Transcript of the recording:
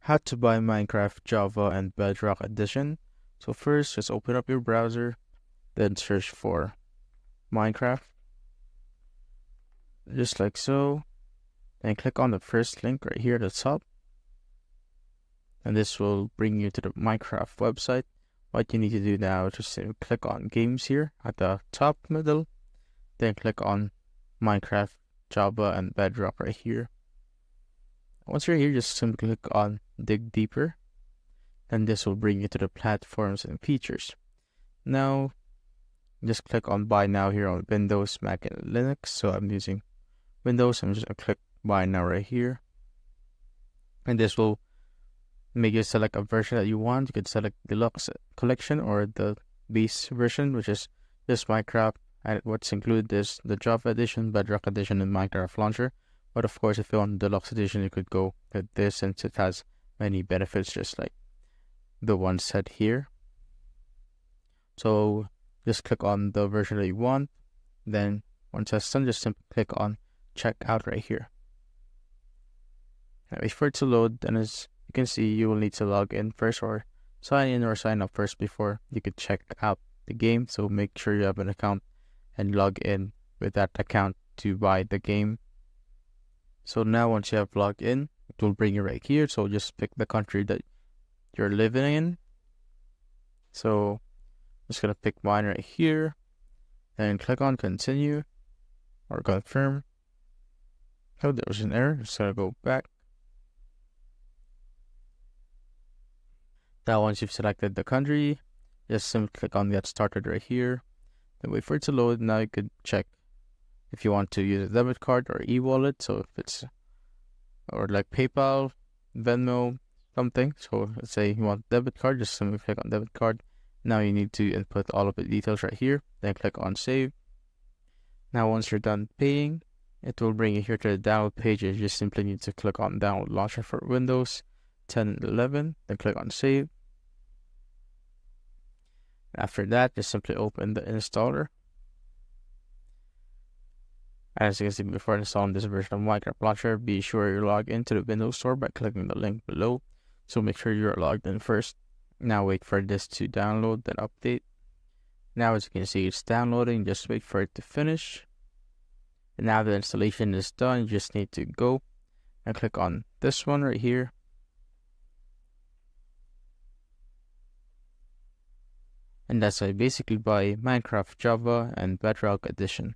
How to buy Minecraft Java and Bedrock Edition. So first, just open up your browser, then search for Minecraft, just like so. Then click on the first link right here at the top, and this will bring you to the Minecraft website. What you need to do now is just click on Games here at the top middle, then click on Minecraft Java and Bedrock right here. Once you're here, just simply click on Dig Deeper, and this will bring you to the platforms and features. Now, just click on Buy Now here on Windows, Mac, and Linux. So I'm using Windows. I'm just going to click Buy Now right here. And this will make you select a version that you want. You could select Deluxe Collection or the base version, which is this Minecraft. And what's included is the Java Edition, Bedrock Edition, and Minecraft Launcher. But of course, if you want Deluxe Edition, you could go with this since it has many benefits, just like the one set here. So just click on the version that you want. Then once that's done, just simply click on Check Out right here. Now wait for it to load, and as you can see, you will need to log in first or sign in or sign up first before you could check out the game. So make sure you have an account and log in with that account to buy the game. So now once you have logged in, it will bring you right here. So just pick the country that you're living in. So I'm just gonna pick mine right here, and click on Continue or Confirm. Oh, there was an error. Just gonna go back. Now once you've selected the country, just simply click on Get Started right here. Then wait for it to load. Now you could check if you want to use a debit card or e-wallet. So if it's or like PayPal, Venmo, something. So let's say you want debit card, just simply click on debit card. Now you need to input all of the details right here. Then click on Save. Now once you're done paying, it will bring you here to the download page. You just simply need to click on Download Launcher for Windows 10 and 11. Then click on Save. After that, just simply open the installer. As you can see, before installing this version of Minecraft Launcher, be sure you log into the Windows Store by clicking the link below. So make sure you're logged in first. Now wait for this to download, then update. Now as you can see, it's downloading. Just wait for it to finish. And now the installation is done. You just need to go and click on this one right here. And that's how you basically buy Minecraft Java and Bedrock Edition.